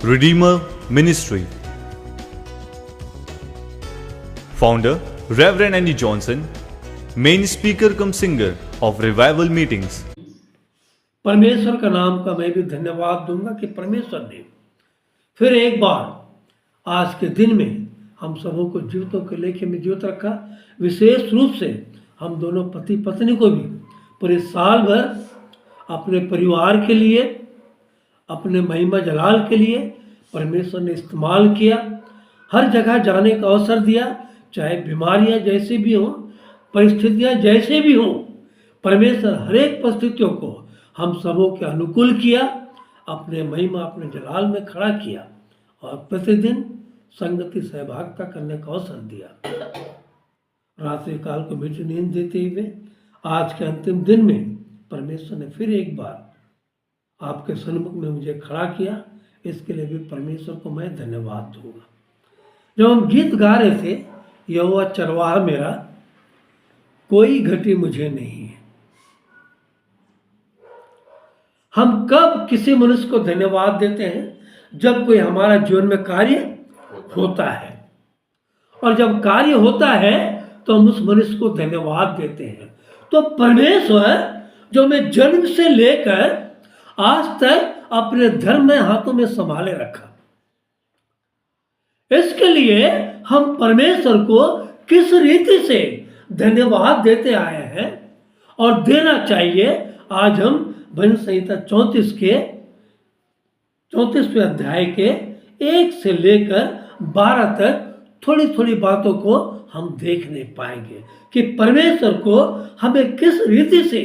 Redeemer Ministry. Founder Reverend Andy Johnson, main speaker cum singer of revival meetings. परमेश्वर का नाम का मैं भी धन्यवाद दूंगा कि परमेश्वर ने फिर एक बार आज के दिन में हम सबों को जीवितों के लेखे में जीवित रखा। विशेष रूप से हम दोनों पति पत्नी को भी पूरे साल भर अपने परिवार के लिए, अपने महिमा जलाल के लिए परमेश्वर ने इस्तेमाल किया। हर जगह जाने का अवसर दिया, चाहे बीमारियां जैसी भी हों, परिस्थितियां जैसे भी हों, परमेश्वर हर एक परिस्थितियों को हम सबों के अनुकूल किया, अपने महिमा अपने जलाल में खड़ा किया और प्रतिदिन संगति सहभागिता करने का अवसर दिया। रात्रि काल को मीठी नींद देते हुए आज के अंतिम दिन में परमेश्वर ने फिर एक बार आपके सन्मुख में मुझे खड़ा किया। इसके लिए भी परमेश्वर को मैं धन्यवाद दूंगा। जब हम गीत गा रहे थे, यहोवा चरवाहा मेरा, कोई घटी मुझे नहीं है। हम कब किसी मनुष्य को धन्यवाद देते हैं? जब कोई हमारा जीवन में कार्य होता है, और जब कार्य होता है तो हम उस मनुष्य को धन्यवाद देते हैं। तो परमेश्वर जो मैं जन्म से लेकर आज तक अपने धर्म में हाथों में संभाले रखा, इसके लिए हम परमेश्वर को किस रीति से धन्यवाद देते आए हैं और देना चाहिए। आज हम भजन संहिता 34वें अध्याय के 1 से लेकर 12 तक थोड़ी थोड़ी बातों को हम देखने पाएंगे कि परमेश्वर को हमें किस रीति से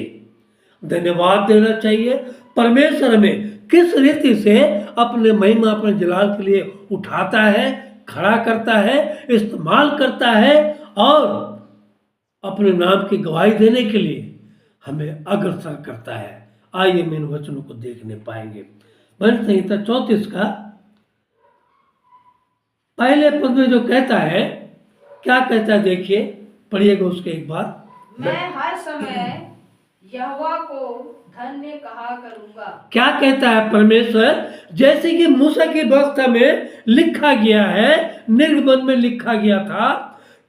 धन्यवाद देना चाहिए, परमेश्वर हमें किस रीति से अपने महिमा अपने जलाल के लिए उठाता है, खड़ा करता है, इस्तेमाल करता है और अपने नाम की गवाही देने के लिए हमें अग्रसर करता है। आइए हम इन वचनों को देखने पाएंगे। भजन संहिता 34 का पहले पद में जो कहता है, क्या कहता है देखिए, पढ़िएगा उसके एक बार। मैं हर समय यहोवा को धन्य कहा करूंगा। क्या कहता है परमेश्वर? जैसे कि मूसा की व्यवस्था में लिखा गया है, निर्गमन में लिखा गया था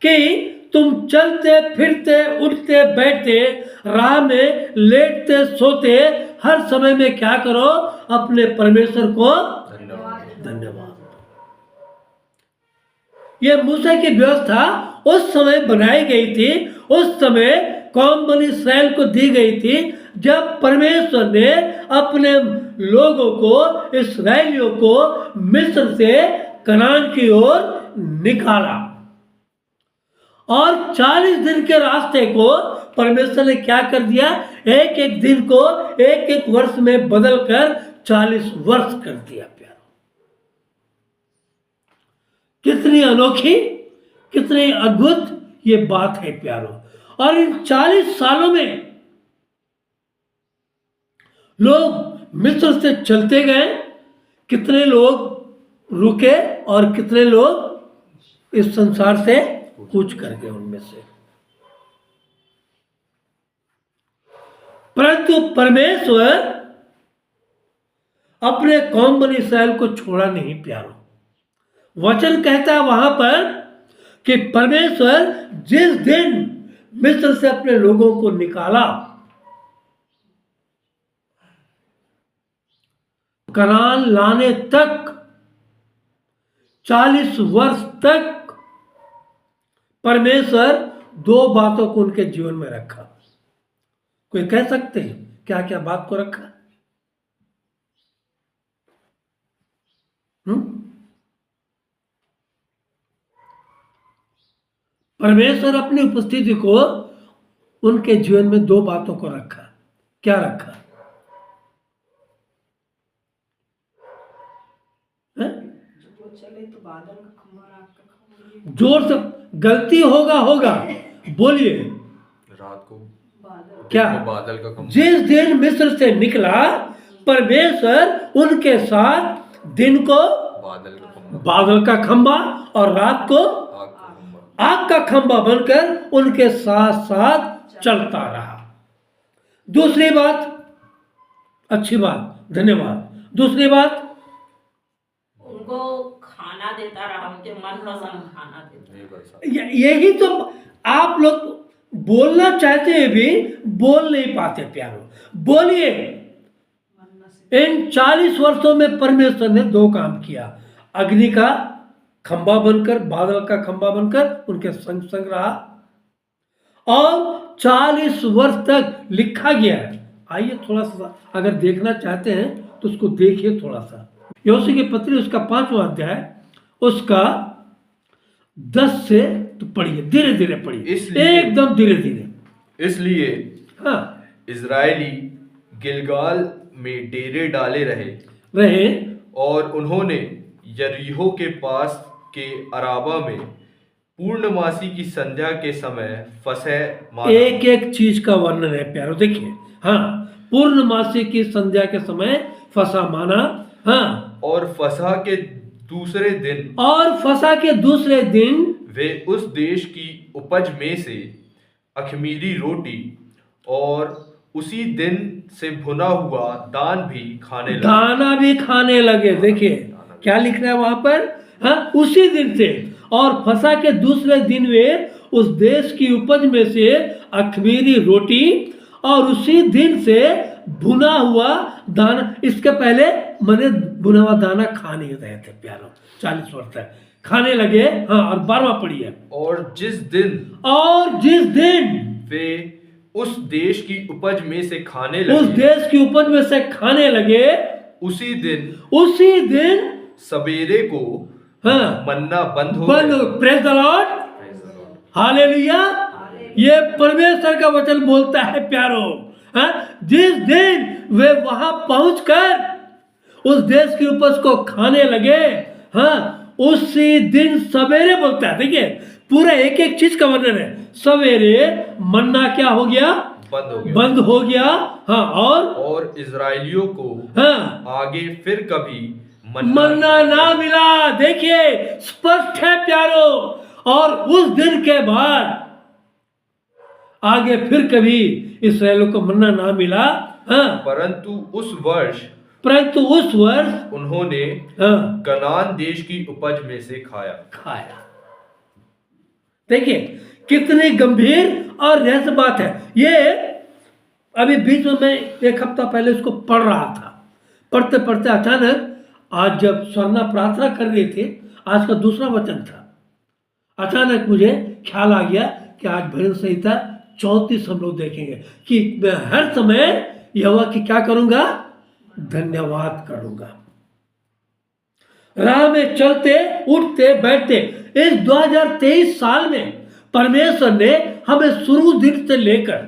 कि तुम चलते फिरते उठते बैठते राह में लेटते सोते हर समय में क्या करो? अपने परमेश्वर को धन्यवाद। यह मूसा की व्यवस्था उस समय बनाई गई थी, उस समय कौम बनी इस्राएल को दी गई थी, जब परमेश्वर ने अपने लोगों को, इस्राएलियों को मिस्र से कनान की ओर निकाला और 40 दिन के रास्ते को परमेश्वर ने क्या कर दिया? एक एक दिन को एक एक वर्ष में बदलकर 40 वर्ष कर दिया। प्यारो, कितनी अनोखी, कितनी अद्भुत ये बात है प्यारो। और इन 40 सालों में लोग मिस्र से चलते गए, कितने लोग रुके और कितने लोग इस संसार से कूच कर गए उनमें से। परंतु परमेश्वर अपने कौम बनी इस्राएल को छोड़ा नहीं प्यारो। वचन कहता है वहां पर कि परमेश्वर जिस दिन मिस्र से अपने लोगों को निकाला, कनान लाने तक 40 वर्ष तक परमेश्वर 2 बातों को उनके जीवन में रखा। कोई कह सकते हैं क्या क्या बात को रखा? परमेश्वर अपनी उपस्थिति को उनके जीवन में 2 बातों को रखा। क्या रखा? चले तो बादल का खंभा, रात का खंभा। जोर से, गलती होगा बोलिए। रात को क्या? बादल का खंभा। जिस दिन मिस्र से निकला, परमेश्वर उनके साथ दिन को बादल का खंभा और रात को आग का खंभा बनकर उनके साथ साथ चलता रहा। दूसरी बात, अच्छी बात, धन्यवाद। दूसरी बात, उनको खाना देता रहा, उनके मनपसंद खाना देता रहा। ये बरसात यही तो आप लोग बोलना चाहते हैं भी बोल नहीं पाते प्यारो। बोलिए। इन 40 वर्षों में परमेश्वर ने 2 काम किया। अग्नि का खंबा बनकर, बादल का खंबा बनकर उनके संग संग रहा, और 40 वर्ष तक लिखा गया है। आइए थोड़ा सा अगर देखना चाहते हैं तो उसको देखिए थोड़ा सा। योसी की पत्री उसका 5वां अध्याय, उसका 10 से तो पढ़िए, धीरे धीरे पढ़िए, इसलिए- एकदम धीरे धीरे। इसलिए हाँ, इजरायली गिलगाल में डेरे डाले रहे और उन्होंने यरीहो के पास के अराबा में पूर्णमासी की संध्या के समय फसह माना। एक एक चीज का वर्णन है प्यारो, देखिए। हाँ, पूर्णमासी की संध्या के समय फसा माना। हाँ, और फसह के दूसरे दिन और फसा के दूसरे दिन वे उस देश की उपज में से अखमीरी रोटी और उसी दिन से भुना हुआ दान भी खाने लगे। दाना भी खाने लगे। देखिए क्या लिख रहा है वहां पर। हाँ, उसी दिन से, और फसा के दूसरे दिन वे उस देश की उपज में से अखमीरी रोटी और उसी दिन से भुना हुआ दाना, इसके पहले मैंने भुना हुआ दाना खा नहीं रहे थे प्यारो, 40 वर्ष तक खाने लगे। हाँ, और 12वां पढ़िए। और जिस दिन वे उस देश की उपज में से खाने उस लगे, देश की उपज में से खाने लगे, उसी दिन सवेरे को हाँ, मन्ना बंद हो बंद। गया। Praise the Lord, hallelujah. ये परमेश्वर का वचन बोलता है प्यारो। हाँ, जिस दिन वे वहां पहुंचकर उस देश की उपज को खाने लगे, हाँ, उसी दिन सवेरे बोलता है। देखिए पूरा एक एक चीज का वर्णन है। सवेरे मन्ना क्या हो गया? बंद हो गया। हाँ, और इजराइलियों को हाँ, आगे फिर कभी मन्ना ना मिला। देखिए स्पष्ट है प्यारो। और उस दिन के बाद आगे फिर कभी इसराइलियों को मन्ना ना मिला। हाँ, परंतु उस वर्ष उन्होंने हाँ, कनान देश की उपज में से खाया। देखिए कितनी गंभीर और रहस्य बात है ये। अभी बीच में मैं 1 हफ्ता पहले इसको पढ़ रहा था। पढ़ते पढ़ते अचानक आज जब स्वर्णा प्रार्थना कर रही थी, आज का दूसरा वचन था, अचानक मुझे ख्याल आ गया कि आज भजन संहिता 34 हम लोग देखेंगे कि मैं हर समय यहोवा की क्या करूंगा? धन्यवाद करूंगा। राह में चलते उठते बैठते इस 2023 साल में परमेश्वर ने हमें शुरू दिन से लेकर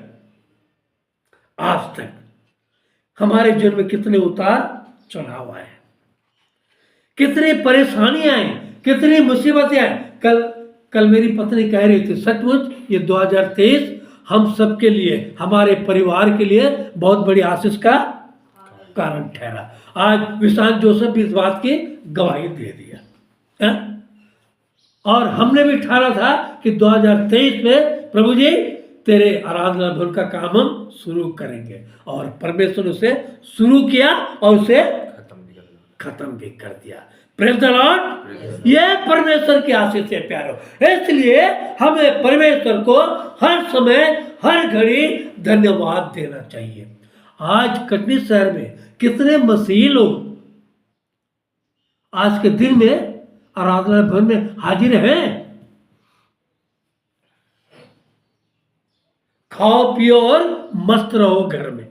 आज तक हमारे जीवन में कितने उतार चढ़ाव आए, कितनी परेशानियां आई, कितनी मुसीबतें आई। कल मेरी पत्नी कह रही थी, सचमुच ये 2023 हम सबके लिए, हमारे परिवार के लिए बहुत बड़ी आशीष का कारण ठहरा। आज विशांत जोसेफ भी इस बात की गवाही दे दिया है? और हमने भी ठाना था कि 2023 में प्रभु जी तेरे आराधना भवन का काम हम शुरू करेंगे, और परमेश्वर ने उसे शुरू किया और उसे खत्म भी कर दिया। Praise the Lord. ये परमेश्वर की आशीष है प्यारो। इसलिए हमें परमेश्वर को हर समय हर घड़ी धन्यवाद देना चाहिए। आज कटनी शहर में कितने मसीही लोग आज के दिन में आराधना भवन में हाजिर हैं। खाओ पियो और मस्त रहो घर में,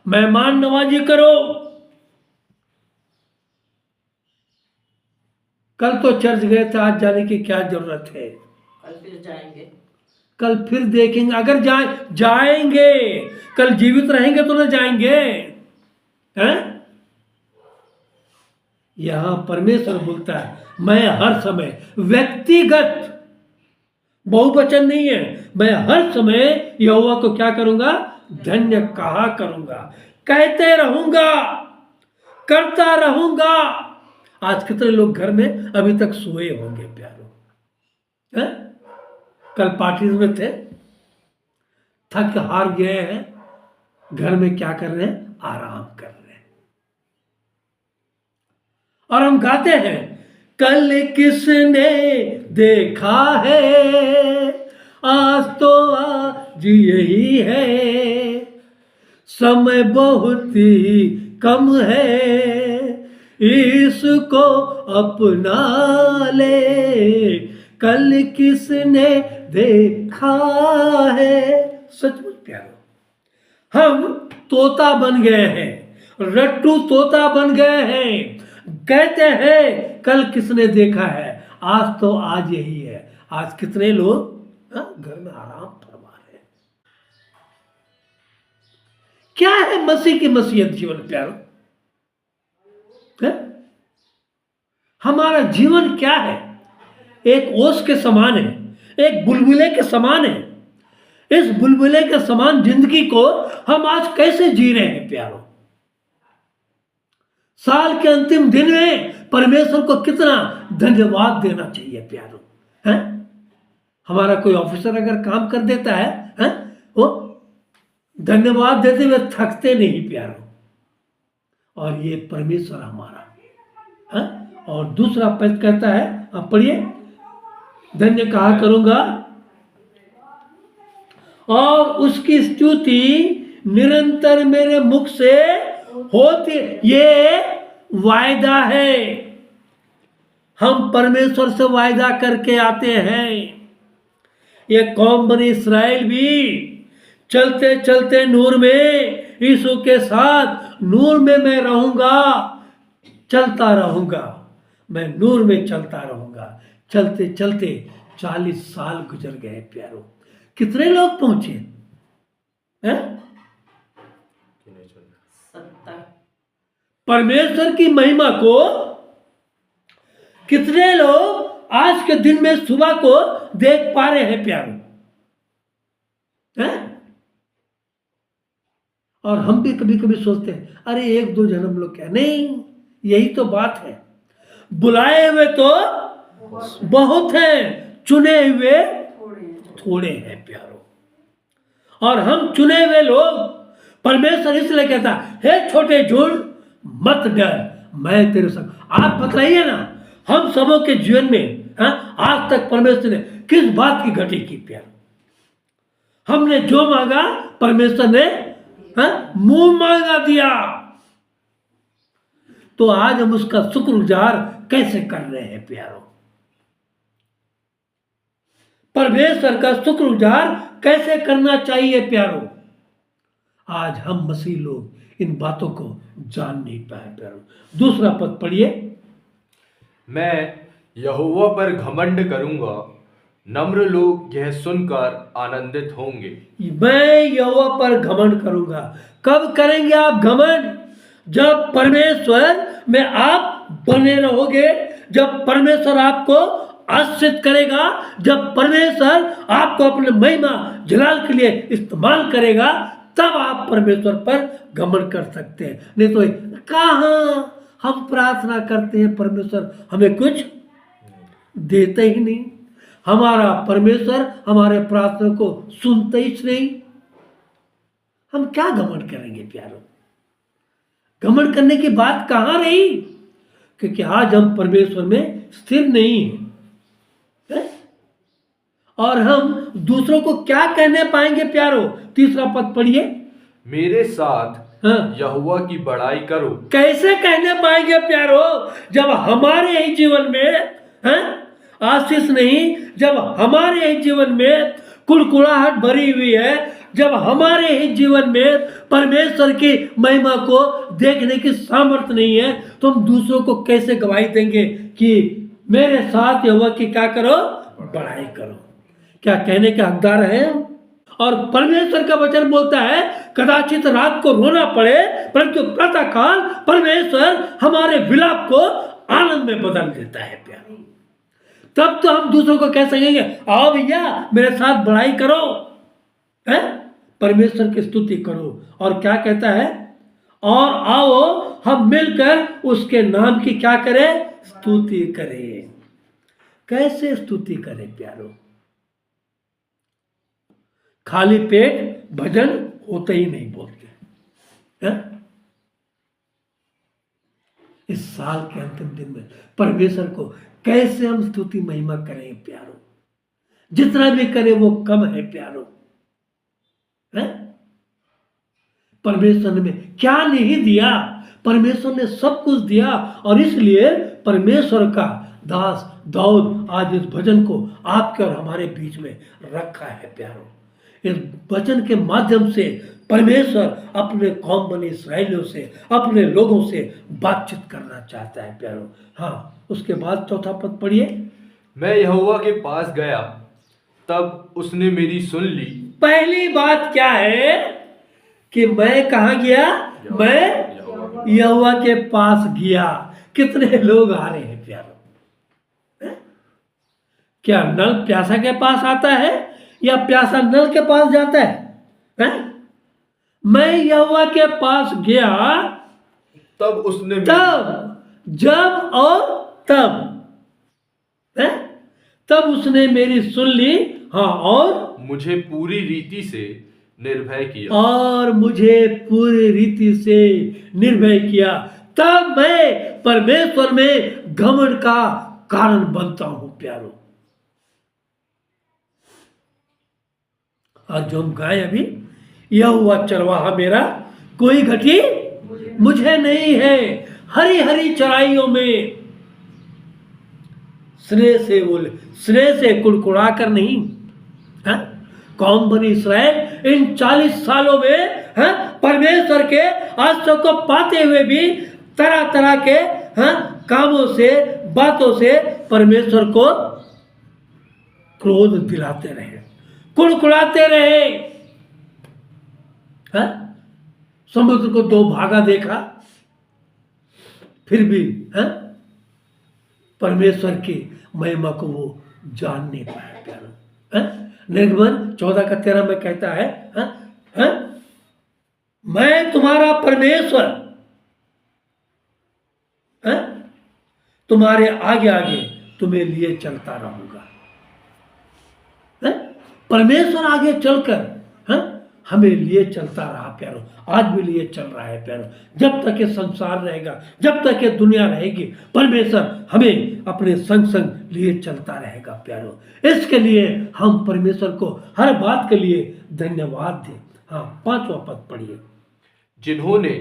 मेहमान नवाजी करो। कल तो चर्च गए थे, आज जाने की क्या जरूरत है? कल फिर जाएंगे, कल फिर देखेंगे। अगर जाएंगे, कल जीवित रहेंगे तो ना जाएंगे हैं? यहां परमेश्वर बोलता है मैं हर समय, व्यक्तिगत बहुवचन नहीं है, मैं हर समय यहोवा को क्या करूंगा? धन्य कहा करूंगा, कहते रहूंगा, करता रहूंगा। आज कितने लोग घर में अभी तक सोए होंगे प्यारो हैं? कल पार्टी में थे, थक हार गए हैं, घर में क्या कर रहे हैं? आराम कर रहे हैं। और हम गाते हैं, कल किसने देखा है, आज तो आज यही है, समय बहुत ही कम है, इसको अपना ले, कल किसने देखा है। सचमुच प्यारो, हम तोता बन गए हैं, रट्टू तोता बन गए हैं। कहते हैं कल किसने देखा है, आज तो आज यही है। आज कितने लोग घर में आराम फरमा रहे हैं। क्या है मसीह की मसीहत जीवन प्यारो? है? हमारा जीवन क्या है? एक ओस के समान है, एक बुलबुले के समान है। इस बुलबुले के समान जिंदगी को हम आज कैसे जी रहे हैं प्यारो? साल के अंतिम दिन में परमेश्वर को कितना धन्यवाद देना चाहिए प्यारो, है? हमारा कोई ऑफिसर अगर काम कर देता है, वो धन्यवाद देते हुए थकते नहीं प्यारो। और ये परमेश्वर हमारा है। और दूसरा पद कहता है, आप पढ़िए, धन्य कहा करूंगा और उसकी स्तुति निरंतर मेरे मुख से होती। ये वायदा है, हम परमेश्वर से वायदा करके आते हैं। ये कौम बनी इस्राएल भी चलते चलते नूर में यीशु के साथ नूर में मैं रहूंगा, चलता रहूंगा, मैं नूर में चलता रहूंगा। चलते चलते 40 साल गुजर गए प्यारो। कितने लोग पहुंचे हैं? 70। परमेश्वर की महिमा को कितने लोग आज के दिन में सुबह को देख पा रहे हैं प्यारो? हैं? और हम भी कभी कभी सोचते हैं, अरे 1-2 जन्म लोग क्या, नहीं, यही तो बात है। बुलाए हुए तो बहुत हैं, चुने हुए थोड़े हैं प्यारो। और हम चुने हुए लोग, परमेश्वर इसलिए कहता है, छोटे झुंड मत डर, मैं तेरे संग। आप बताइए ना, हम सबों के जीवन में आज तक परमेश्वर ने किस बात की घटी की प्यारो? हमने जो मांगा परमेश्वर ने मुंह मांगा दिया। तो आज हम उसका शुक्रगुजार कैसे कर रहे हैं प्यारो? परमेश्वर का शुक्रगुजार कैसे करना चाहिए प्यारो? आज हम मसीह लोग इन बातों को जान नहीं पाए प्यारो। दूसरा पद पढ़िए, मैं यहोवा पर घमंड करूंगा, नम्र लोग यह सुनकर आनंदित होंगे। मैं यहोवा पर घमंड करूंगा। कब करेंगे आप घमंड? जब परमेश्वर में आप बने रहोगे, जब परमेश्वर आपको आश्रित करेगा, जब परमेश्वर आपको अपने महिमा जलाल के लिए इस्तेमाल करेगा, तब आप परमेश्वर पर घमंड कर सकते हैं। नहीं तो कहाँ हम प्रार्थना करते हैं, परमेश्वर हमें कुछ देते ही नहीं। हमारा परमेश्वर हमारे प्रार्थना को सुनते ही नहीं। हम क्या घमंड करेंगे प्यारो? घमंड करने की बात कहाँ रही? क्योंकि आज हम परमेश्वर में स्थिर नहीं हैं। और हम दूसरों को क्या कहने पाएंगे प्यारो? तीसरा पद पढ़िए, मेरे साथ यहोवा की बड़ाई करो। कैसे कहने पाएंगे प्यारो? जब हमारे ही जीवन में आशीष नहीं, जब हमारे ही जीवन में कुड़कुड़ाहट भरी हुई है, जब हमारे ही जीवन में परमेश्वर की महिमा को देखने की सामर्थ्य नहीं है, तो हम दूसरों को कैसे गवाही देंगे कि मेरे साथ यहोवा की क्या करो? बड़ाई करो। क्या कहने के हकदार हैं? और परमेश्वर का वचन बोलता है, कदाचित रात को रोना पड़े, परंतु प्रातःकाल परमेश्वर हमारे विलाप को आनंद में बदल देता है प्यारे। तब तो हम दूसरों को कह सकेंगे, आओ भैया मेरे साथ बड़ाई करो, है? परमेश्वर की स्तुति करो। और क्या कहता है? और आओ हम मिलकर उसके नाम की क्या करें? स्तुति करें। कैसे स्तुति करें प्यारो? खाली पेट भजन होते ही नहीं बोलते, है? इस साल के अंतिम दिन में परमेश्वर को कैसे हम स्तुति महिमा करें प्यारो। जितना भी करें वो कम है प्यारो, है? परमेश्वर ने क्या नहीं दिया, परमेश्वर ने सब कुछ दिया। और इसलिए परमेश्वर का दास दाऊद आज इस भजन को आपके और हमारे बीच में रखा है प्यारो। इस वचन के माध्यम से परमेश्वर अपने कौम बने इस्राएलियों से, अपने लोगों से बातचीत करना चाहता है प्यारो। हाँ, उसके बाद चौथा पद पढ़िए। मैं यहोवा के पास गया, तब उसने मेरी सुन ली। पहली बात क्या है कि मैं कहाँ गया? मैं यहोवा के पास गया। कितने लोग आ रहे हैं प्यारो? क्या नल प्यासा के पास आता है या प्यासा नल के पास जाता है? मैं यहोवा के पास गया, तब उसने तब, जब और तब, है? तब उसने मेरी सुन ली। हाँ, और मुझे पूरी रीति से निर्भय किया। और मुझे पूरी रीति से निर्भय किया। तब मैं परमेश्वर में घमंड का कारण बनता हूं प्यारो। आज जो हम गाए अभी, यह हुआ चरवाहा मेरा, कोई घटी मुझे नहीं है। हरी हरी चराइयों में स्नेह से बोले, स्नेह से कुड़कुड़ा कर नहीं। है? कौम बनी इस्राएल इन 40 सालों में, है, परमेश्वर के आश्चर्य को पाते हुए भी तरह तरह के, है, कामों से, बातों से परमेश्वर को क्रोध दिलाते रहे, कुड़कुड़ाते रहे। है? समुद्र को 2 भागा देखा, फिर भी, है, परमेश्वर की महिमा को वो जान नहीं पाया प्यारो। निर्गमन 14:13 में कहता है, मैं तुम्हारा परमेश्वर, तुम्हारे आगे आगे तुम्हें लिए चलता रहूंगा। परमेश्वर आगे चलकर हमें लिए चलता रहा प्यारो, आज भी लिए चल रहा है प्यारो। जब तक ये संसार रहेगा, जब तक ये दुनिया रहेगी, परमेश्वर हमें अपने संग संग लिए चलता रहेगा प्यारो। इसके लिए हम परमेश्वर को हर बात के लिए धन्यवाद दें। हाँ, 5वां पद पढ़िए। जिन्होंने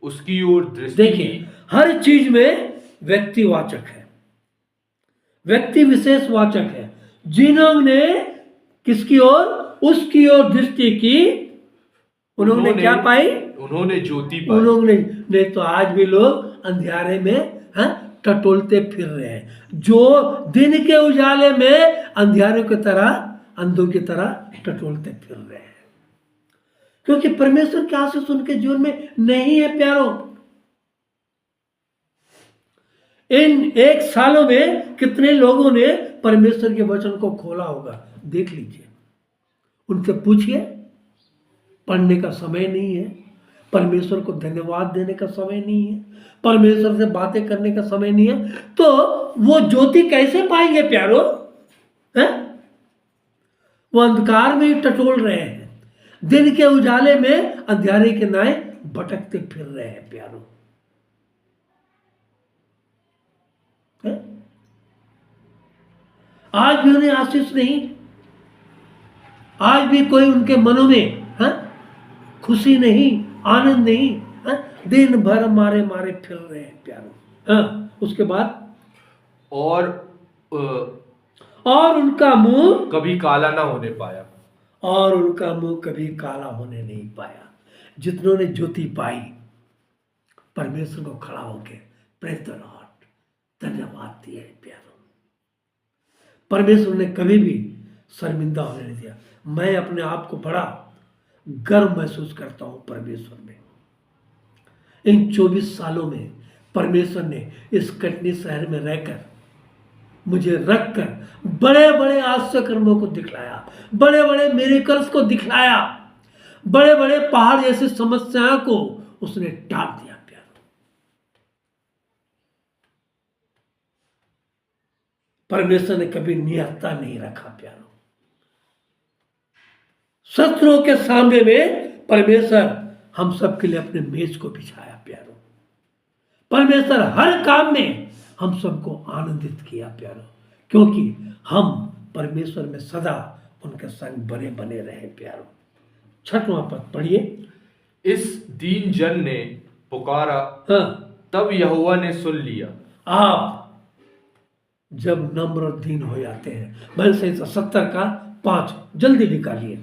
उसकी ओर दृष्टि देखिए, हर चीज में व्यक्तिवाचक है, व्यक्ति विशेष वाचक है। जिन्होंने किसकी ओर? उसकी ओर दृष्टि की, उन्होंने क्या पाई? उन्होंने ज्योति पाई। उन्होंने, नहीं तो आज भी लोग अंधियारे में टटोलते फिर रहे हैं। जो दिन के उजाले में अंधियारे की तरह, अंधों की तरह टटोलते फिर रहे हैं, क्योंकि परमेश्वर के आशीष उनके जीवन में नहीं है प्यारो। इन 1 सालों में कितने लोगों ने परमेश्वर के वचन को खोला होगा, देख लीजिए, उनसे पूछिए। पढ़ने का समय नहीं है, परमेश्वर को धन्यवाद देने का समय नहीं है, परमेश्वर से बातें करने का समय नहीं है, तो वो ज्योति कैसे पाएंगे प्यारो? हैं? वो अंधकार में ही टटोल रहे हैं, दिन के उजाले में अंधियारे के नाए भटकते फिर रहे हैं प्यारो। है? आज भी उन्हें आशीष नहीं, आज भी कोई उनके मनों में खुशी नहीं, आनंद नहीं, दिन भर मारे मारे फिर रहे हैं प्यारो। उसके बाद और उनका मुंह कभी काला ना होने पाया, और उनका मुंह कभी काला होने नहीं पाया। जितनों ने ज्योति पाई, परमेश्वर को खड़ा होके प्रेज द लॉर्ड, धन्यवाद दिए प्यारो। परमेश्वर ने कभी भी शर्मिंदा होने नहीं दिया। मैं अपने आप को बड़ा गर्व महसूस करता हूं परमेश्वर में। इन 24 सालों में परमेश्वर ने इस कटनी शहर में रहकर, मुझे रखकर बड़े बड़े आश्चर्य कर्मों को दिखलाया, बड़े बड़े मिरेकल्स को दिखलाया, बड़े बड़े पहाड़ जैसी समस्याओं को उसने टाल दिया प्यारो। परमेश्वर ने कभी नियत्ता नहीं रखा प्यारो। शत्रुओं के सामने में परमेश्वर हम सब के लिए अपने मेज को बिछाया प्यारो। परमेश्वर हर काम में हम सबको आनंदित किया प्यारो, क्योंकि हम परमेश्वर में सदा उनके संग बने बने रहे प्यारो। 6वां पद पढ़िए। इस दीन जन ने पुकारा, हाँ, तब यहोवा ने सुन लिया। आप जब नम्र और दीन हो जाते हैं, भजन संहिता 70 का 5 जल्दी निकालिए।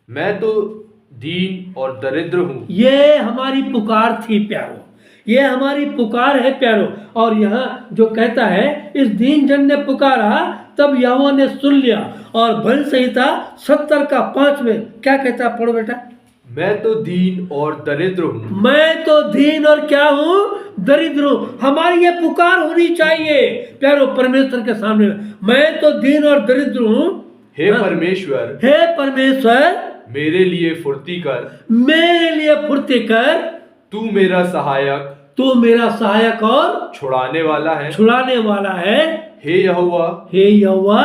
मैं तो दीन और दरिद्र हूँ। ये हमारी पुकार थी प्यारो, ये हमारी पुकार है प्यारो। और यहाँ जो कहता है इस दीन जन ने पुकारा तब यहोवा ने सुन लिया। और भजन संहिता 70 का 5 में क्या कहता है, पढ़ो बेटा। मैं तो दीन और दरिद्र हूँ। मैं तो दीन और क्या हूँ, दरिद्र हूँ। हमारी ये पुकार होनी चाहिए प्यारो परमेश्वर के सामने, मैं तो दीन और दरिद्र हूँ। हे परमेश्वर, हे परमेश्वर, मेरे लिए फुर्ती कर। मेरे लिए फुर्ती कर। तू मेरा सहायक, तू मेरा सहायक और छुड़ाने वाला है। छुड़ाने वाला है। हे यहोवा, हे यहोवा,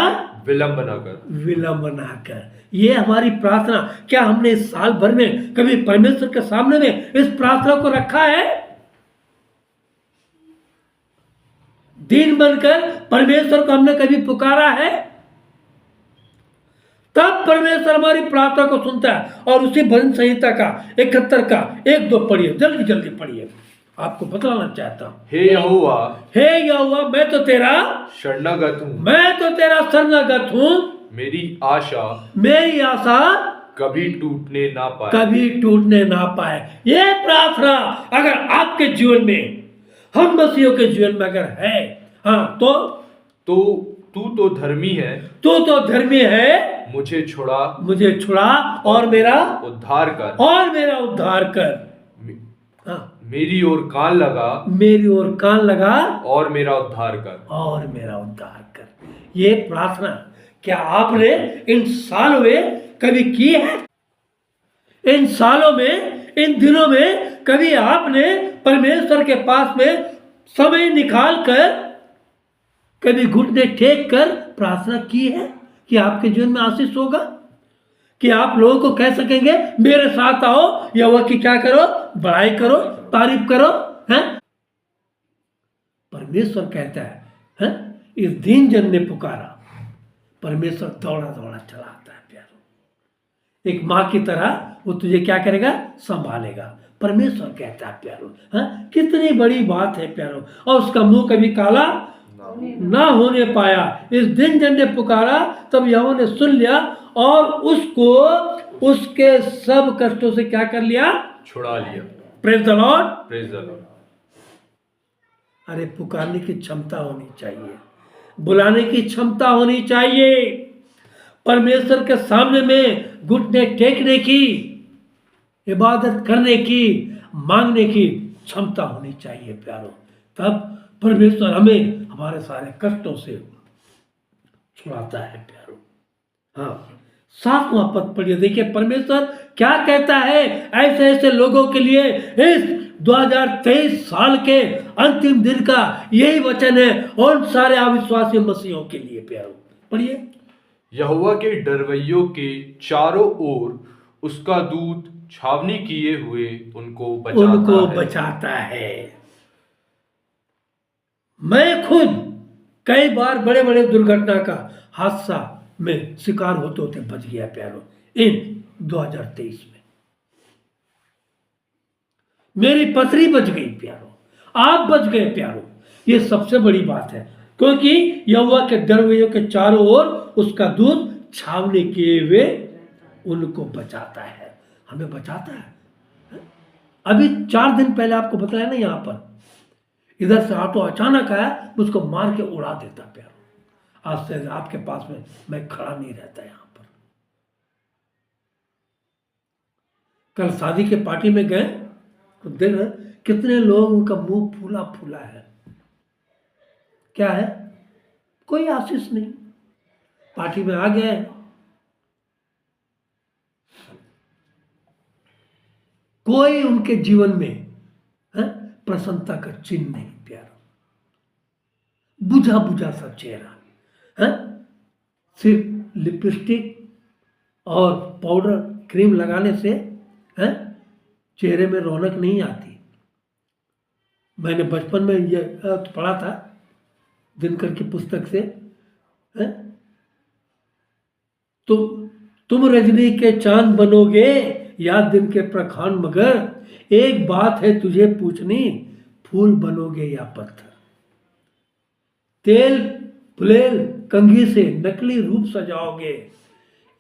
विलंब न कर। विलंब ना कर। ये हमारी प्रार्थना। क्या हमने इस साल भर में कभी परमेश्वर के सामने में इस प्रार्थना को रखा है? दीन बनकर परमेश्वर को हमने कभी पुकारा है? तब परमेश्वर हमारी प्रार्थना को सुनता है। और उसी भजन संहिता का 71 का 1-2 पढ़िए, जल्दी जल्दी पढ़िए, आपको बतलाना चाहता हूं। हे यहोवा, हे यहोवा, मैं तो तेरा शरणागत हूँ। मैं तो तेरा शरणागत हूँ। मेरी आशा मेरी आशा कभी टूटने ना पाए। कभी टूटने ना पाए। ये प्रार्थना अगर आपके जीवन में, हम मसीहों के जीवन में अगर है, हाँ, तो तू तो धर्मी है। तू तो धर्मी है। मुझे छुड़ा और मेरा उद्धार कर। और मेरा उद्धार कर। हाँ, मेरी ओर कान लगा। मेरी ओर कान लगा और मेरा उद्धार कर। और मेरा उद्धार कर। ये प्रार्थना क्या आपने इन सालों में कभी की है? इन सालों में, इन दिनों में कभी आपने परमेश्वर के पास में समय निकाल कर, कभी घुटने टेक कर प्रार्थना की है कि आपके जीवन में आशीष होगा, कि आप लोगों को कह सकेंगे मेरे साथ आओ, यहोवा की क्या करो, बड़ाई करो, तारीफ करो, हैं? परमेश्वर कहता है, इस दीन जन ने पुकारा, परमेश्वर दौड़ा दौड़ा चला आता है प्यारो। एक माँ की तरह वो तुझे क्या करेगा, संभालेगा। परमेश्वर कहता है प्यारो, कितनी बड़ी बात है प्यारो। और उसका मुंह कभी काला ना होने पाया। इस दिन जन ने पुकारा तब यहोवा ने सुन लिया और उसको उसके सब कष्टों से क्या कर लिया, छुड़ा लिया। Praise the Lord, praise the Lord. अरे पुकारने की क्षमता होनी चाहिए, बुलाने की क्षमता होनी चाहिए, परमेश्वर के सामने में घुटने टेकने की, इबादत करने की, मांगने की क्षमता होनी चाहिए प्यारो। तब परमेश्वर हमें हमारे सारे कष्टों से छुड़ाता है प्यारो। हाँ, 7वां पद पढ़िए, देखिए परमेश्वर क्या कहता है ऐसे ऐसे लोगों के लिए। इस 2023 साल के अंतिम दिन का यही वचन है उन सारे अविश्वासी मसीहों के लिए प्यारो। पढ़िए। यहोवा के डरवैयों के चारों ओर उसका दूत छावनी किए हुए उनको बचाता है। मैं खुद कई बार बड़े बड़े दुर्घटना का हादसा में शिकार होते होते बच गया प्यारो। इन 2023 में मेरी पत्नी बच गई प्यारो, आप बच गए प्यारो। ये सबसे बड़ी बात है, क्योंकि यहोवा के डरवैयों के चारों ओर उसका दूत छावनी किए हुए उनको बचाता है। हमें बचाता है। अभी 4 दिन पहले आपको बताया ना, यहाँ पर इधर से ऑटो अचानक आया, मुझको मार के उड़ा देता प्यारो। आज से आपके पास में मैं खड़ा नहीं रहता यहाँ पर। कल शादी के पार्टी में गए तो देख रहे कितने लोगों का मुंह फूला फूला है। क्या है, कोई आशीष नहीं। पार्टी में आ गए, कोई उनके जीवन में प्रसन्नता का चिन्ह नहीं प्यारो। बुझा बुझा सा चेहरा, सिर्फ लिपस्टिक और पाउडर क्रीम लगाने से चेहरे में रौनक नहीं आती। मैंने बचपन में ये पढ़ा था दिनकर की पुस्तक से, हैं? तुम रजनी के चांद बनोगे या दिन के प्रखान, मगर एक बात है तुझे पूछनी, फूल बनोगे या पत्थर। तेल फुलेल कंघी से नकली रूप सजाओगे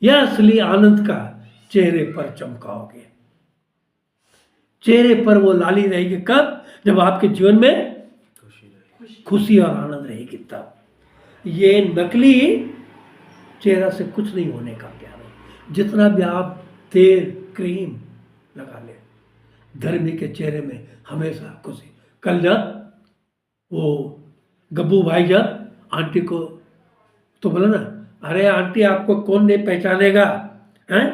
या असली आनंद का चेहरे पर चमकाओगे। चेहरे पर वो लाली रहेगी कब? जब आपके जीवन में खुशी और आनंद रहेगी तब। ये नकली चेहरा से कुछ नहीं होने का प्यार। जितना भी आप तेल क्रीम लगा ले, धर्मी के चेहरे में हमेशा खुशी। कल जब वो गब्बू भाई जब आंटी को तो बोला ना, अरे आंटी आपको कौन नहीं पहचानेगा, हैं?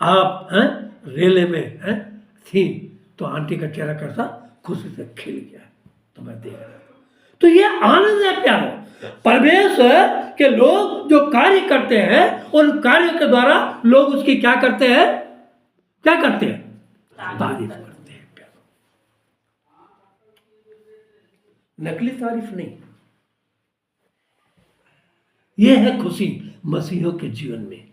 आप हैं रेले में हैं थी, तो आंटी का चेहरा कैसा खुशी से खिल गया। तो मैं देख रहा था, तो ये आनंद है प्यारो। परमेश्वर के लोग जो कार्य करते हैं, उन कार्यों के द्वारा लोग उसकी क्या करते हैं? क्या करते हैं? तारीफ करते हैं प्यारो। नकली तारीफ नहीं। यह है खुशी मसीहों के जीवन में।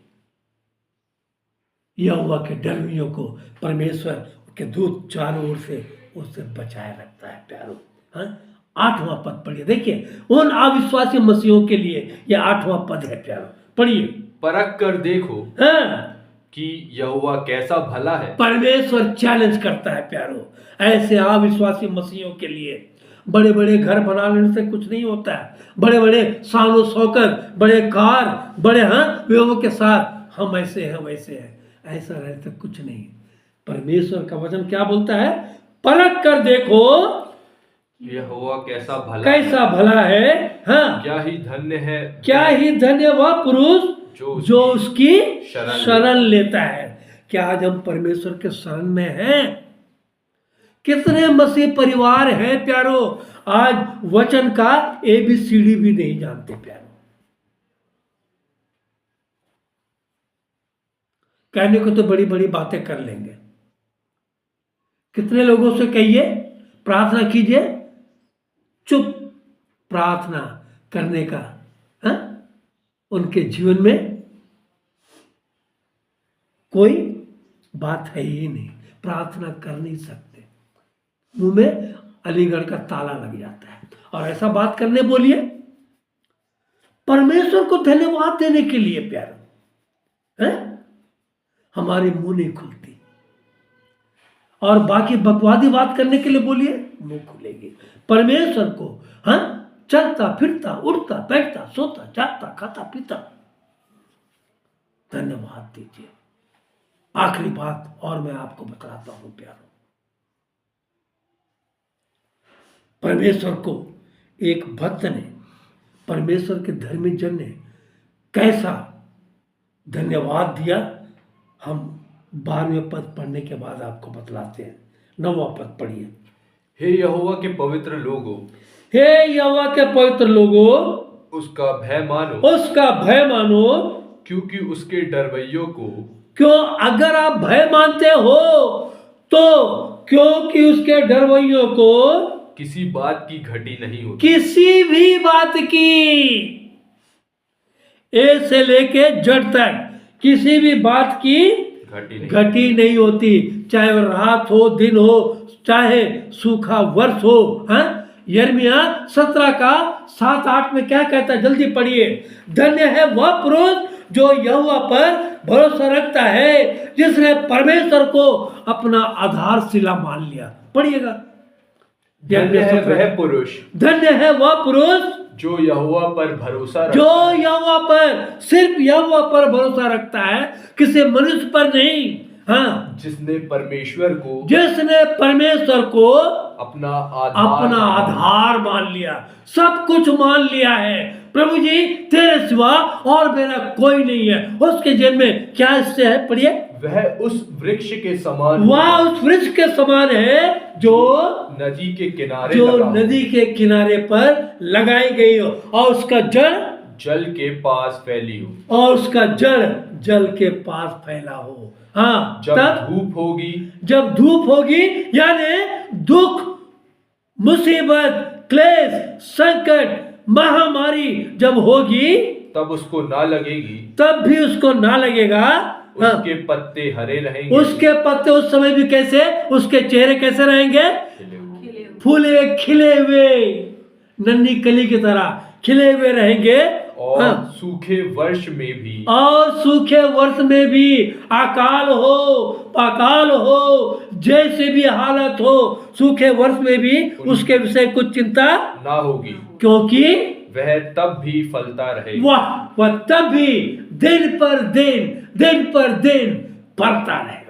यहोवा के डरवियों को परमेश्वर के दूत चारों ओर से उससे बचाए रखता है प्यारो। हाँ, 8वां पद पढ़िए। देखिए उन अविश्वासी मसीहों के लिए यह 8वां पद है प्यारो, पढ़िए। परख कर देखो हाँ, कि यहोवा कैसा भला है। परमेश्वर चैलेंज करता है प्यारो ऐसे अविश्वासी मसीहों के लिए। बड़े बड़े घर बना लेने से कुछ नहीं होता है, बड़े बड़े शानो शौकत, बड़े कार, बड़े विभव के साथ हम ऐसे हैं वैसे हैं, ऐसा रहता कुछ नहीं। परमेश्वर का वचन क्या बोलता है? परख कर देखो यहोवा कैसा भला कैसा भला है। हाँ, क्या ही धन्य है, क्या ही धन्य वह पुरुष जो उसकी शरण लेता है। क्या आज हम परमेश्वर के शरण में हैं? कितने मसीह परिवार हैं प्यारो आज वचन का ABCD भी नहीं जानते प्यारो। कहने को तो बड़ी बड़ी बातें कर लेंगे। कितने लोगों से कहिए प्रार्थना कीजिए, चुप प्रार्थना करने का उनके जीवन में कोई बात है ही नहीं, प्रार्थना कर नहीं सकते, मुंह में अलीगढ़ का ताला लग जाता है। और ऐसा बात करने बोलिए परमेश्वर को धन्यवाद देने के लिए प्यारो, हमारी मुंह नहीं खुलती। और बाकी बकवादी बात करने के लिए बोलिए मुंह खुलेगी। परमेश्वर को चलता फिरता उठता बैठता सोता जागता खाता पीता धन्यवाद दीजिए। आखिरी बात और मैं आपको बताता हूं प्यारो, परमेश्वर को एक भक्त ने, परमेश्वर के धर्मी जन ने कैसा धन्यवाद दिया, हम 12वें पद पढ़ने के बाद आपको बतलाते हैं। 9वां पद पढ़िए। हे यहोवा के पवित्र लोगों, हे यहोवा के पवित्र लोगों, उसका भय मानो, उसका भय मानो, क्योंकि उसके डरवैयों को। क्यों? अगर आप भय मानते हो तो क्योंकि उसके डरवैयों को किसी बात की घटी नहीं होती, किसी भी बात की, ए से लेके जड़ तक किसी भी बात की घटी नहीं होती। चाहे वो रात हो दिन हो, चाहे सूखा वर्ष हो। यिर्मयाह 17 का 7-8 में क्या कहता है? जल्दी पढ़िए। धन्य है वह पुरुष जो यहोवा पर भरोसा रखता है, जिसने परमेश्वर को अपना आधारशिला मान लिया। पढ़िएगा। धन्य है वह पुरुष, धन्य है वह पुरुष जो यहोवा पर भरोसा रखता जो यहोवा पर, सिर्फ यहोवा पर भरोसा रखता है, किसी मनुष्य पर नहीं। जिसने परमेश्वर को अपना आधार मान लिया, सब कुछ मान लिया है। प्रभु जी तेरे सिवा और मेरा कोई नहीं है। उसके जीवन में क्या इससे है? पढ़िए। वह उस वृक्ष के समान, वह उस वृक्ष के समान है जो नदी के किनारे, नदी के किनारे पर लगाई गई हो, और उसका जड़ जल के पास फैली हो, और उसका जड़ जल के पास फैला हो। जब तब धूप होगी, जब धूप होगी, यानी दुख मुसीबत, क्लेश, संकट, महामारी जब होगी तब उसको ना लगेगी, तब भी उसको ना लगेगा। हाँ, उसके पत्ते हरे रहेंगे, उसके पत्ते उस समय भी कैसे, उसके चेहरे कैसे रहेंगे? खिले हुए। फूले खिले हुए, नन्ही कली की तरह खिले हुए रहेंगे। और हाँ, सूखे वर्ष में भी, और सूखे वर्ष में भी, अकाल हो पाकाल हो, जैसे भी हालत हो, सूखे वर्ष में भी उसके विषय कुछ चिंता, ना होगी, क्योंकि वह तब भी फलता रहेगा। वह तब भी दिन पर दिन बढ़ता रहेगा।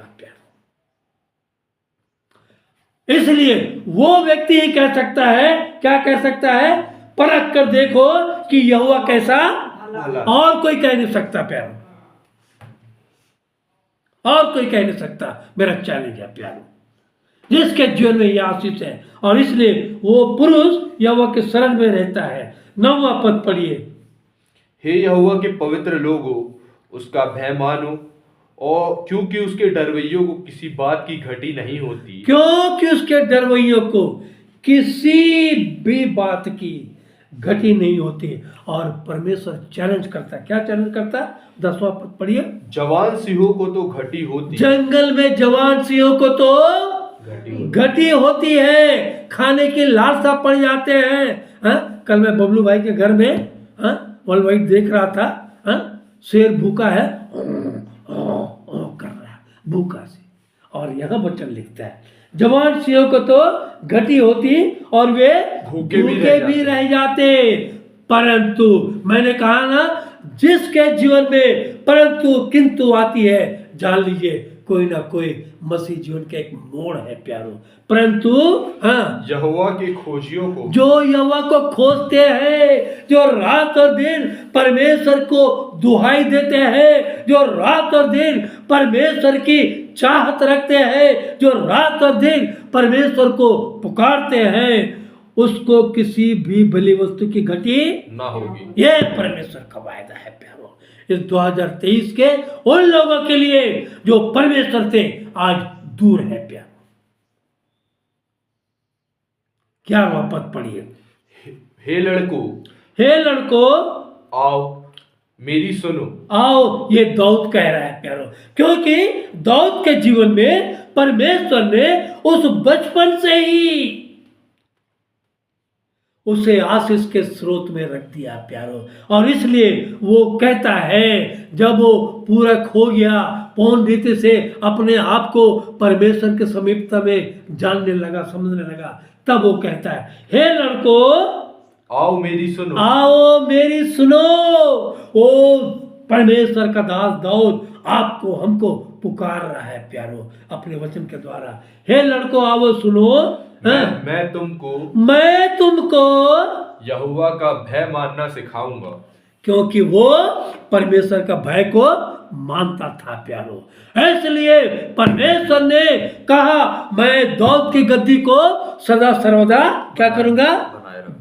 इसलिए वो व्यक्ति ही कह सकता है, क्या कह सकता है? परख कर देखो कि यहोवा कैसा, भला। और कोई कह नहीं सकता प्यारो, और कोई कह नहीं सकता। मेरा चैलेंज है प्यारो, जिसके जीवन में यह आशीष है, और इसलिए वो पुरुष यहोवा के शरण में रहता है। 9वां पद पढ़िए। हे यहोवा के पवित्र लोगों, उसका भय मानो, और क्योंकि उसके डरवैयों को किसी बात की घटी नहीं होती। क्योंकि उसके डरवैयों को किसी भी बात की घटी नहीं होती। और परमेश्वर चैलेंज करता, क्या चैलेंज करता? 10वां पद पढ़िए। जवान सिंहों को तो घटी होती, जंगल में जवान सिंहों को तो घटी होती है, खाने की लालसा पड़ जाते हैं। हाँ? कल मैं बबलू भाई के घर में वर्ल्ड वाइड देख रहा था। हाँ? शेर भूखा है, कर रहा है भूखा से, और यहाँ वचन लिखता है जवान सिंहों को तो घटी होती और वे भूखे भी रह जाते। परंतु मैंने कहा ना, जिसके जीवन में परंतु किंतु आती है, जान लीजिए कोई ना कोई मसीह जीवन का एक मोड़ है प्यारो। परंतु हाँ, यहोवा के खोजियों को, जो यहोवा को खोजते हैं, जो रात और दिन परमेश्वर को दुहाई देते हैं, जो रात और दिन परमेश्वर की चाहत रखते हैं, जो रात और दिन परमेश्वर को पुकारते हैं, उसको किसी भी बलि वस्तु की घटी ना होगी। यह परमेश्वर का वायदा है प्यारो। इस 2023 के उन लोगों के लिए जो परमेश्वर से आज दूर है प्यारो। 11वां पद पढ़िए। हे लड़कों, हे लड़कों, आओ मेरी सुनो। आओ, ये दाऊद कह रहा है प्यारो, क्योंकि दाऊद के जीवन में परमेश्वर ने उस बचपन से ही उसे आशीष के स्रोत में रख दिया प्यारो। और इसलिए वो कहता है, जब वो पूरा खो गया, पूर्ण रीति से अपने आप को परमेश्वर के समीपता में जानने लगा, समझने लगा, तब वो कहता है, हे लड़कों, आओ मेरी सुनो। आओ मेरी सुनो। ओ परमेश्वर का दास दाऊद आपको हमको पुकार रहा है प्यारो अपने वचन के द्वारा। हे लड़कों, आओ सुनो। मैं तुमको यहोवा का भय मानना सिखाऊंगा, क्योंकि वो परमेश्वर का भय को मानता था प्यारो। इसलिए परमेश्वर ने कहा, मैं दाऊद की गद्दी को सदा सर्वदा क्या करूंगा?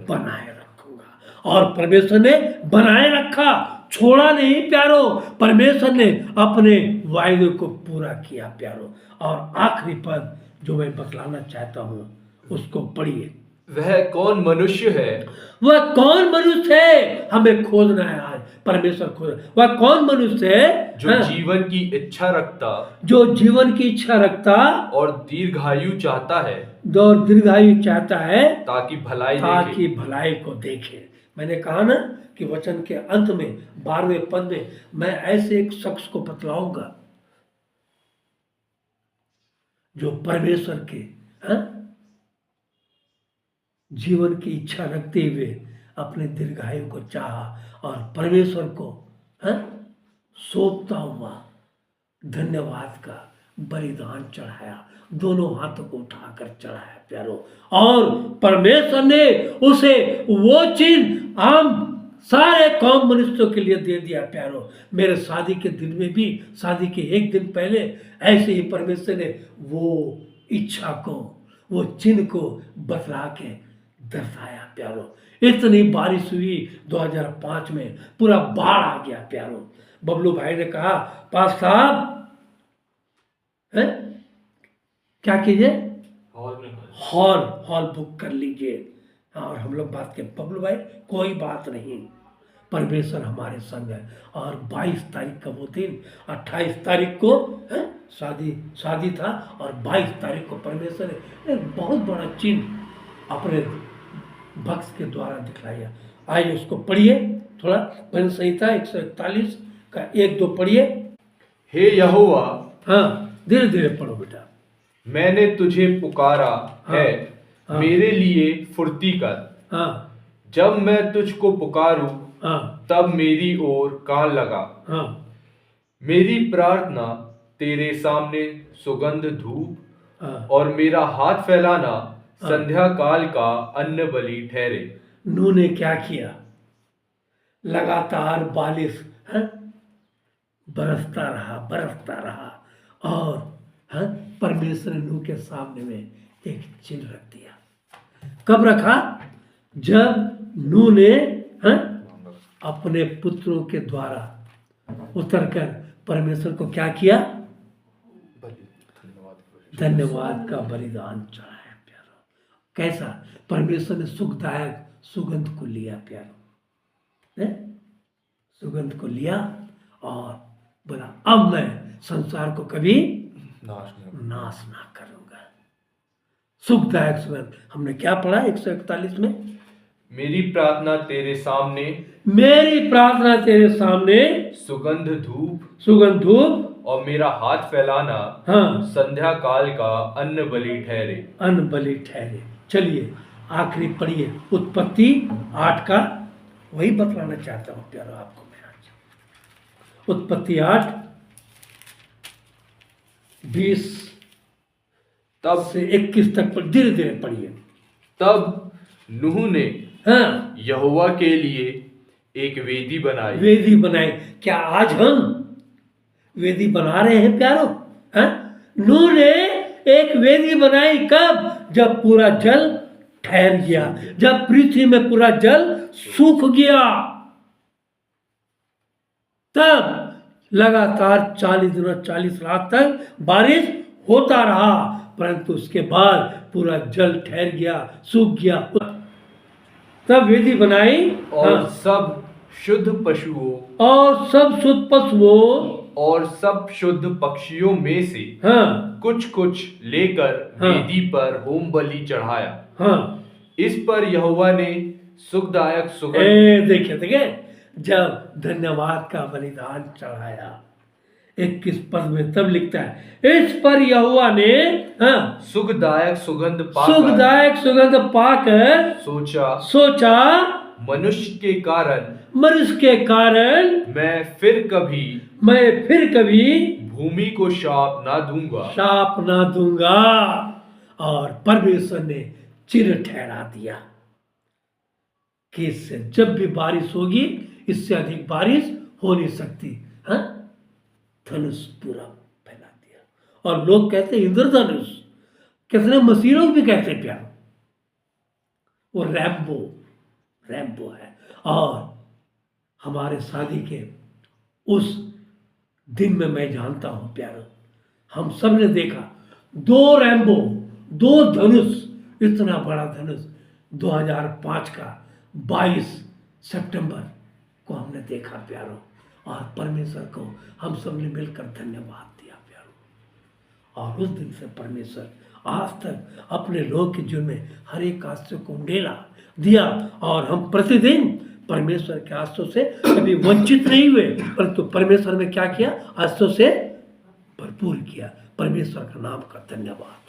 बनाए रखूंगा। और परमेश्वर ने बनाए रखा, छोड़ा नहीं प्यारो। परमेश्वर ने अपने वायदे को पूरा किया प्यारो। और आखिरी पद जो मैं बतलाना चाहता हूं, उसको पढ़िए। वह कौन मनुष्य है? वह कौन मनुष्य है? हमें खोजना है आज, परमेश्वर खोज। वह कौन मनुष्य है जो जीवन की इच्छा रखता, जो जीवन की इच्छा रखता और दीर्घायु चाहता है, और दीर्घायु चाहता है, ताकि भलाई ताकि भलाई को देखे। मैंने कहा ना कि वचन के अंत में 12वें पद में मैं ऐसे एक शख्स को बतलाऊंगा जो परमेश्वर के जीवन की इच्छा रखते हुए अपने दीर्घायु को चाहा और परमेश्वर को सौंपता हुआ धन्यवाद का बलिदान चढ़ाया, दोनों हाथों को उठाकर चढ़ाया प्यारो। और परमेश्वर ने उसे वो चिन्ह आम सारे कौम मनुष्यों के लिए दे दिया प्यारो। मेरे शादी के दिन में भी, शादी के एक दिन पहले ऐसे ही परमेश्वर ने वो इच्छा को, वो चिन्ह को बतला के दर्शाया प्यारो। इतनी बारिश हुई 2005 में, पूरा बाढ़ आ गया प्यारो। बबलू भाई ने कहा, पास साहब क्या कीजिए, हॉल बुक कर लीजिए। और हम लोग बात के बबलू भाई, कोई बात नहीं, परमेश्वर हमारे संग है। और 22 तारीख का वो दिन, 28 तारीख को शादी था और 22 तारीख को परमेश्वर ने एक बहुत बड़ा चिन्ह अपने भक्त के द्वारा दिखलाया। आइए उसको पढ़िए थोड़ा, भजन संहिता 141 का 1-2 पढ़िए। हे यहोवा, हाँ धीरे धीरे पढ़ो बेटा। मैंने तुझे पुकारा है, हाँ। मेरे लिए फुर्ती कर। हाँ जब मैं तुझको पुकारूं, हाँ तब मेरी ओर कान लगा। हाँ मेरी प्रार्थना तेरे सामने सुगंध धूप हाँ। और मेरा हाथ फैलाना संध्या काल का अन्न बलि ठहरे। नूह ने क्या किया? लगातार बारिश बरसता रहा और परमेश्वर ने नूह के सामने में एक चिन्ह रख दिया। कब रखा? जब नूह ने अपने पुत्रों के द्वारा उतरकर परमेश्वर को क्या किया? धन्यवाद का बलिदान चढ़ाया प्यारो। कैसा? परमेश्वर ने सुखदायक सुगंध को लिया प्यारो, सुगंध को लिया और बोला अब मैं संसार को कभी नाश ना करूंगा। सुखदायक सुगंध। हमने क्या पढ़ा 141 में? मेरी प्रार्थना तेरे सामने सुगंध धूप और मेरा हाथ फैलाना संध्या काल का अन्न बलि ठहरे। चलिए आखिरी पढ़िए, उत्पत्ति 8 का, वही बतलाना चाहता हूं प्यारो आपको मैं आज। उत्पत्ति 8 20 तब से 21 तक पर धीरे धीरे पढ़िए। तब नूह ने यहोवा के लिए एक वेदी बनाई। क्या आज हम वेदी बना रहे हैं प्यारो? नूह ने एक वेदी बनाई। कब? जब पूरा जल ठहर गया, जब पृथ्वी में पूरा जल सूख गया, तब लगातार 40 दिन और 40 रात तक बारिश होता रहा, परंतु उसके बाद पूरा जल ठहर गया, सूख गया। तब वेदी बनाई और सब शुद्ध पशुओं और सब शुद्ध पक्षियों में से कुछ लेकर वेदी पर होम बलि चढ़ाया। इस पर यहोवा ने सुखदायक सुगंध। देखिए जब धन्यवाद का बलिदान चढ़ाया 21 पद में, तब लिखता है इस पर यहोवा ने सुखदायक सुगंध पाकर सोचा मनुष्य के कारण मैं फिर कभी भूमि को शाप ना दूंगा। और परमेश्वर ने चिन्ह ठहरा दिया कि इससे जब भी बारिश होगी, इससे अधिक बारिश हो नहीं सकती। धनुष पूरा फैला दिया। और लोग कहते हैं इंद्रधनुष, कितने मसीह भी कहते हैं प्यार, वो रैम्बो है। और हमारे शादी के उस दिन में मैं जानता हूं प्यारो, हम सब ने देखा 2 धनुष, इतना बड़ा धनुष 2005 का 22 सितंबर को हमने देखा प्यारो। और परमेश्वर को हम सब ने मिलकर धन्यवाद दिया प्यारो। और उस दिन से परमेश्वर आज तक अपने लोगों के जीवन में हर एक आश्चर्य को उंडेला दिया, और हम प्रतिदिन परमेश्वर के आश्चर्य से कभी वंचित नहीं हुए, परंतु परमेश्वर ने क्या किया? आश्चर्य से भरपूर किया। परमेश्वर का नाम का धन्यवाद।